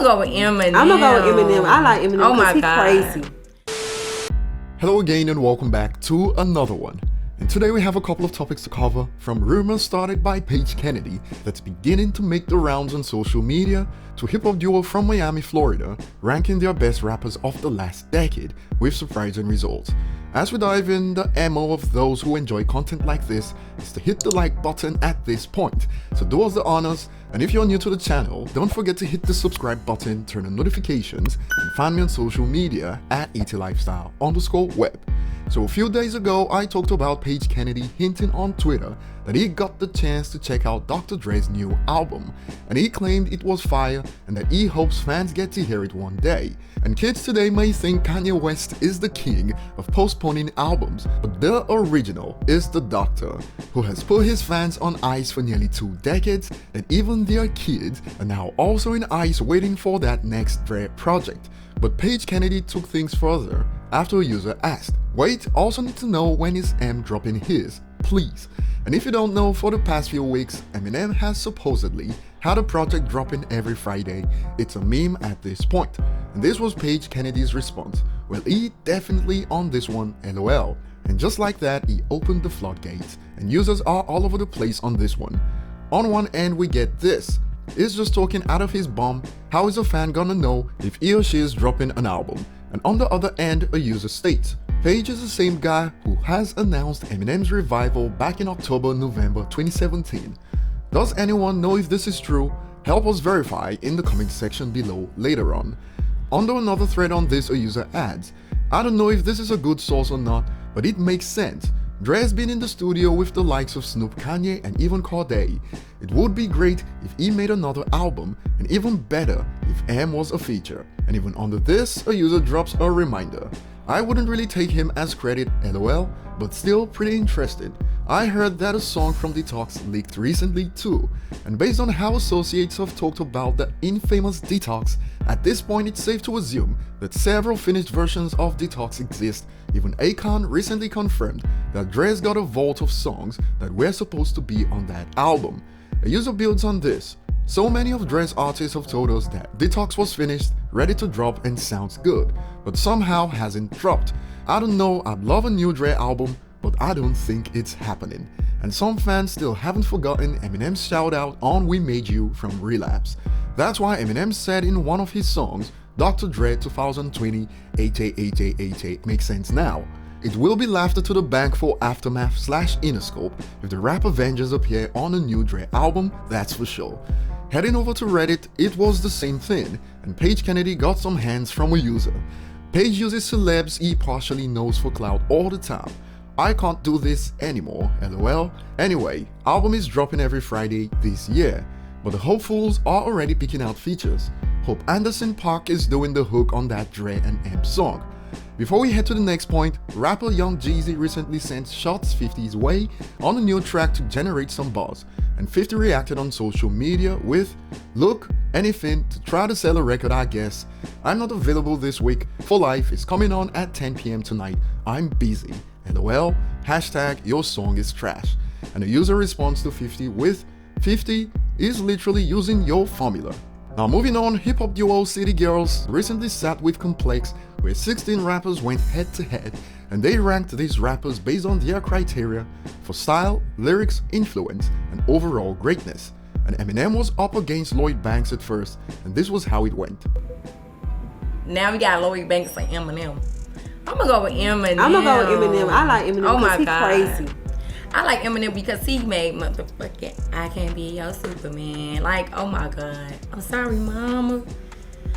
go with Eminem. I'm gonna go with Eminem. I like Eminem Oh my because God. he's crazy. Hello again and welcome back to another one. And today we have a couple of topics to cover, from rumors started by Paige Kennedy that's beginning to make the rounds on social media, to hip-hop duo from Miami, Florida, ranking their best rappers of the last decade with surprising results. As we dive in, the MO of those who enjoy content like this is to hit the like button at this point, so do us the honors, and if you're new to the channel, don't forget to hit the subscribe button, turn on notifications, and find me on social media at ETLifestyle_web. So a few days ago, I talked about Paige Kennedy hinting on Twitter that he got the chance to check out Dr. Dre's new album, and he claimed it was fire and that he hopes fans get to hear it one day. And kids today may think Kanye West is the king of postponing albums, but the original is the Doctor, who has put his fans on ice for nearly 2 decades, and even their kids are now also in ice waiting for that next Dre project. But Paige Kennedy took things further after a user asked, "Wait, also need to know when is M dropping his, please?" And if you don't know, for the past few weeks, Eminem has supposedly had a project dropping every Friday. It's a meme at this point. And this was Paige Kennedy's response. Well, he definitely on this one, LOL. And just like that, he opened the floodgates, and users are all over the place on this one. On one end, we get this. He's just talking out of his bum. How is a fan gonna know if he or she is dropping an album? And on the other end, a user states, Paige is the same guy who has announced Eminem's revival back in October-November 2017. Does anyone know if this is true? Help us verify in the comment section below later on. Under another thread on this, a user adds, I don't know if this is a good source or not, but it makes sense. Dre's been in the studio with the likes of Snoop, Kanye, and even Cordae. It would be great if he made another album, and even better if M was a feature. And even under this, a user drops a reminder. I wouldn't really take him as credit, LOL, but still pretty interested. I heard that a song from Detox leaked recently too, and based on how associates have talked about the infamous Detox, at this point it's safe to assume that several finished versions of Detox exist. Even Akon recently confirmed that Dre's got a vault of songs that were supposed to be on that album. A user builds on this. So many of Dre's artists have told us that Detox was finished, ready to drop and sounds good, but somehow hasn't dropped. I don't know, I'd love a new Dre album, but I don't think it's happening. And some fans still haven't forgotten Eminem's shout out on We Made You from Relapse. That's why Eminem said in one of his songs, Dr. Dre 2020 8888 makes sense now. It will be laughter to the bank for Aftermath/Interscope if the rap Avengers appear on a new Dre album, that's for sure. Heading over to Reddit, it was the same thing, and Paige Kennedy got some hands from a user. Paige uses celebs he partially knows for clout all the time. I can't do this anymore, LOL. Anyway, album is dropping every Friday this year, but the hopefuls are already picking out features. Hope Anderson .Paak is doing the hook on that Dre and M song. Before we head to the next point, rapper Young Jeezy recently sent shots 50's way on a new track to generate some buzz, and 50 reacted on social media with, "Look, anything to try to sell a record I guess. I'm not available this week, For Life is coming on at 10 PM tonight, I'm busy, LOL, hashtag your song is trash." And a user responds to 50 with, 50 is literally using your formula. Now moving on, hip-hop duo City Girls recently sat with Complex, where 16 rappers went head-to-head, and they ranked these rappers based on their criteria for style, lyrics, influence, and overall greatness. And Eminem was up against Lloyd Banks at first, and this was how it went. Now we got Lloyd Banks and Eminem. I'm gonna go with Eminem. I'm gonna go with Eminem. I like Eminem because he's crazy. I like Eminem because he made motherfucking I Can't Be Your Superman. Like, oh my God. I'm sorry, mama.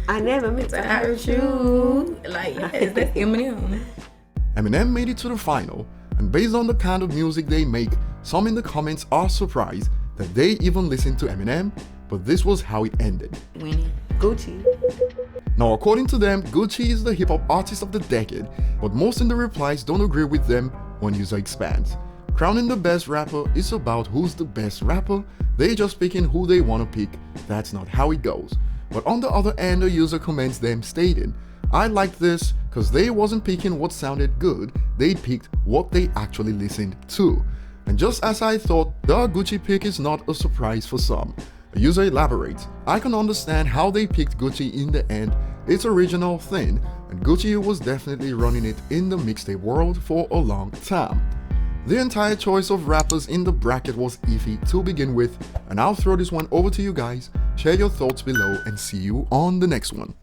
I never meant to hurt you. Like, yes, that's Eminem. Eminem made it to the final, and based on the kind of music they make, some in the comments are surprised that they even listened to Eminem, but this was how it ended. Winning. Gucci. Now according to them, Gucci is the hip-hop artist of the decade, but most in the replies don't agree with them. One user expands. Crowning the best rapper is about who's the best rapper, they just picking who they wanna pick, that's not how it goes. But on the other end, a user comments them stating, I liked this cause they wasn't picking what sounded good, they picked what they actually listened to. And just as I thought, the Gucci pick is not a surprise for some. A The user elaborates, I can understand how they picked Gucci in the end. It's original thing, and Gucci was definitely running it in the mixtape world for a long time. The entire choice of rappers in the bracket was iffy to begin with, and I'll throw this one over to you guys. Share your thoughts below and see you on the next one.